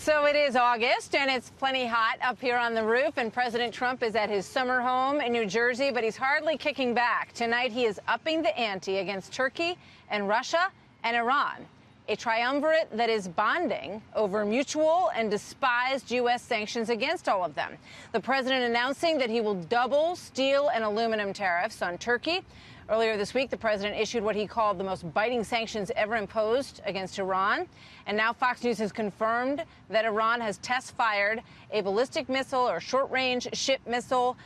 So it is August, and it's plenty hot up here on the roof, and President Trump is at his summer home in New Jersey, but he's hardly kicking back. Tonight, he is upping the ante against Turkey and Russia and Iran, a triumvirate that is bonding over mutual and despised U.S. sanctions against all of them. The president announcing that he will double steel and aluminum tariffs on Turkey. Earlier this week, the president issued what he called the most biting sanctions ever imposed against Iran. And now Fox News has confirmed that Iran has test-fired a ballistic missile or short-range ship missile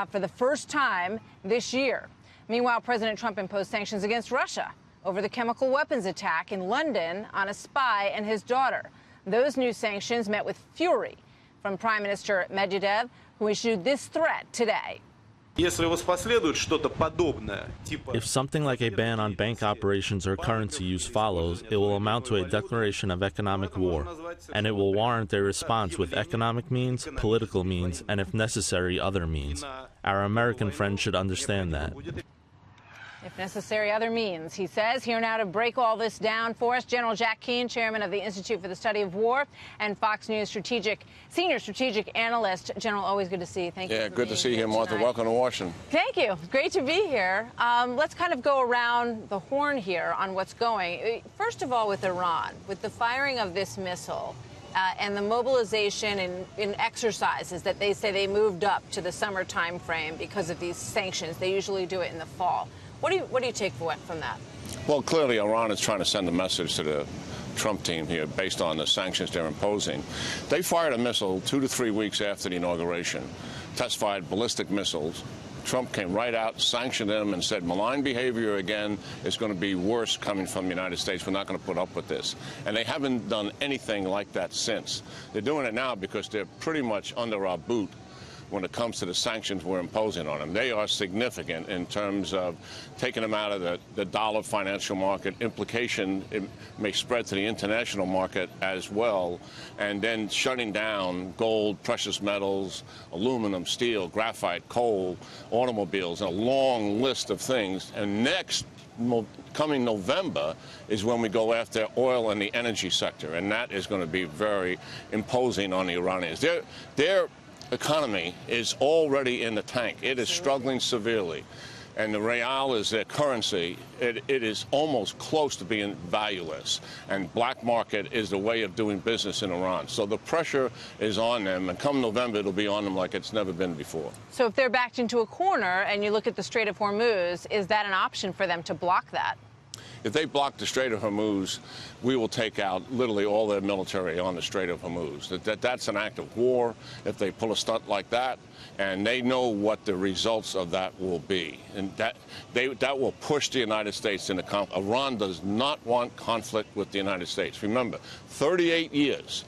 for the first time this year. Meanwhile, President Trump imposed sanctions against Russia over the chemical weapons attack in London on a spy and his daughter. Those new sanctions met with fury from Prime Minister Medvedev, who issued this threat today. If something like a ban on bank operations or currency use follows, it will amount to a declaration of economic war, and it will warrant a response with economic means, political means, and if necessary, other means. Our American friends should understand that. If necessary, other means, he says. Here now to break all this down for us, General Jack Keane, chairman of the Institute for the Study of War and Fox News senior strategic analyst. General, always good to see you. Thank you. Yeah, good to see you, Martha. Welcome to Washington. Thank you. Great to be here. Let's kind of go around the horn here on what's going. First of all, with Iran, with the firing of this missile and the mobilization in exercises that they say they moved up to the summer time frame because of these sanctions. They usually do it in the fall. What do you take from that? Well, clearly, Iran is trying to send a message to the Trump team here based on the sanctions they're imposing. They fired a missile 2 to 3 weeks after the inauguration, test-fired ballistic missiles. Trump came right out, sanctioned them, and said malign behavior again is going to be worse coming from the United States. We're not going to put up with this. And they haven't done anything like that since. They're doing it now because they're pretty much under our boot when it comes to the sanctions we're imposing on them. They are significant in terms of taking them out of the dollar financial market. Implication, it may spread to the international market as well, and then shutting down gold, precious metals, aluminum, steel, graphite, coal, automobiles, and a long list of things. And next, coming November is when we go after oil and the energy sector, and that is going to be very imposing on the Iranians. Their economy is already in the tank. It is struggling severely. And the real is their currency. It is almost close to being valueless. And black market is the way of doing business in Iran. So the pressure is on them. And come November, it'll be on them like it's never been before. So if they're backed into a corner and you look at the Strait of Hormuz, is that an option for them to block that? If they block the Strait of Hormuz, we will take out literally all their military on the Strait of Hormuz. That's an act of war if they pull a stunt like that, and they know what the results of that will be. And that will push the United States into conflict. Iran does not want conflict with the United States. Remember, 38 years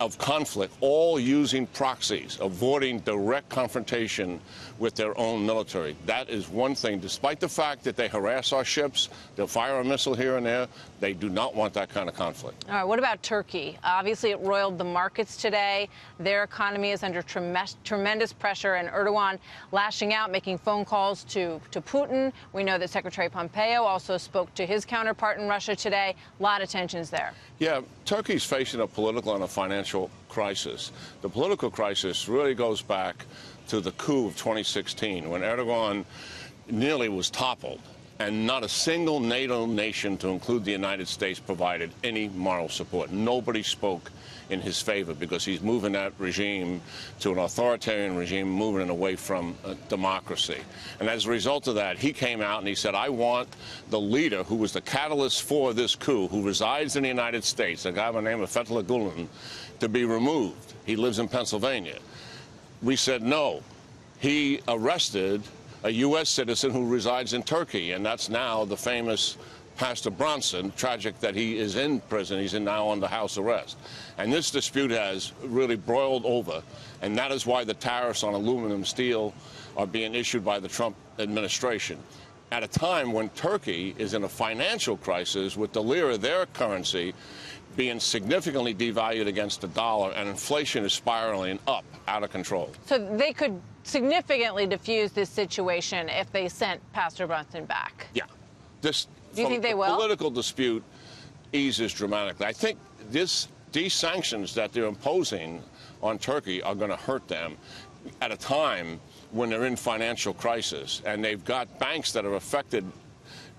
of conflict, all using proxies, avoiding direct confrontation with their own military. That is one thing. Despite the fact that they harass our ships, they'll fire a missile here and there, they do not want that kind of conflict. All right, what about Turkey? Obviously, it roiled the markets today. Their economy is under tremendous pressure, and Erdogan lashing out, making phone calls to Putin. We know that Secretary Pompeo also spoke to his counterpart in Russia today. A lot of tensions there. Yeah, Turkey's facing a political and a financial crisis. The political crisis really goes back to the coup of 2016, when Erdogan nearly was toppled, and not a single NATO nation, to include the United States, provided any moral support. Nobody spoke in his favor because he's moving that regime to an authoritarian regime, moving it away from democracy. And as a result of that, he came out and he said, I want the leader who was the catalyst for this coup, who resides in the United States, a guy by the name of Fethullah Gulen, to be removed. He lives in Pennsylvania. We said no. He arrested a U.S. citizen who resides in Turkey, and that's now the famous Pastor Bronson. Tragic that he is in prison. He's now under house arrest. And this dispute has really broiled over, and that is why the tariffs on aluminum, steel are being issued by the Trump administration at a time when Turkey is in a financial crisis with the lira, their currency, being significantly devalued against the dollar, and inflation is spiraling up out of control. So they could significantly diffuse this situation if they sent Pastor Brunson back? Yeah. Do you think they will? The political dispute eases dramatically. I think this these sanctions that they're imposing on Turkey are going to hurt them at a time when they're in financial crisis. And they've got banks that are affected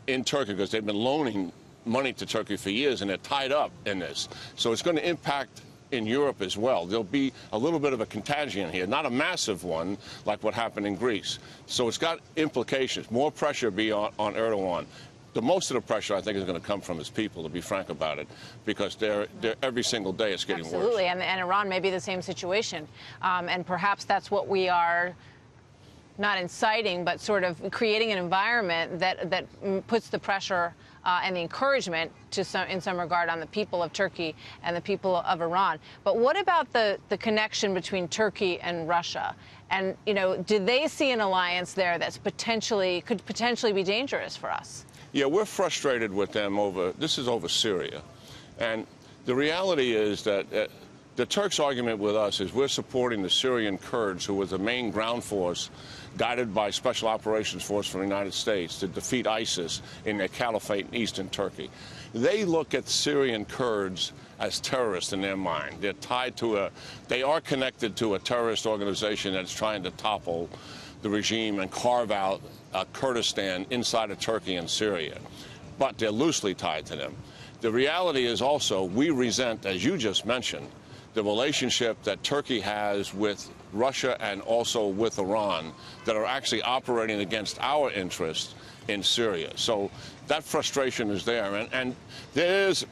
in Turkey because they've been loaning money to Turkey for years, and they're tied up in this. So it's going to impact in Europe as well. There'll be a little bit of a contagion here, not a massive one like what happened in Greece. So it's got implications. More pressure be on Erdogan. The most of the pressure, I think, is going to come from his people, to be frank about it, because they're every single day it's getting worse. Absolutely, and Iran may be the same situation. And perhaps that's what we are not inciting, but sort of creating an environment that puts the pressure and the encouragement in some regard on the people of Turkey and the people of Iran. But what about the connection between Turkey and Russia? And, you know, do they see an alliance there that's could potentially be dangerous for us? Yeah, we're frustrated with them over Syria. And the reality is that the Turks' argument with us is we're supporting the Syrian Kurds, who was the main ground force guided by Special Operations Force from the United States to defeat ISIS in their caliphate in eastern Turkey. They look at Syrian Kurds as terrorists in their mind. They're tied to they are connected to a terrorist organization that's trying to topple the regime and carve out Kurdistan inside of Turkey and Syria. But they're loosely tied to them. The reality is also we resent, as you just mentioned, the relationship that Turkey has with Russia and also with Iran that are actually operating against our interests in Syria. So that frustration is there. And it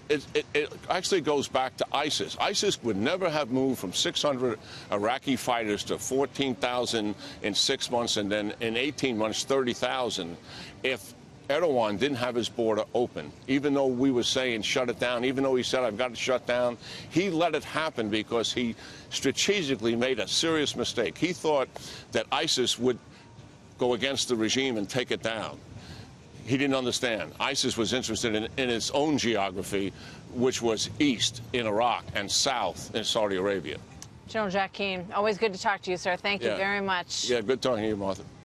actually goes back to ISIS. ISIS would never have moved from 600 Iraqi fighters to 14,000 in 6 months and then in 18 months, 30,000 if Erdogan didn't have his border open. Even though we were saying shut it down, even though he said I've got it shut down, he let it happen because he strategically made a serious mistake. He thought that ISIS would go against the regime and take it down. He didn't understand. ISIS was interested in its own geography, which was east in Iraq and south in Saudi Arabia. General Jack Keane, always good to talk to you, sir. Thank you very much. Yeah, good talking to you, Martha.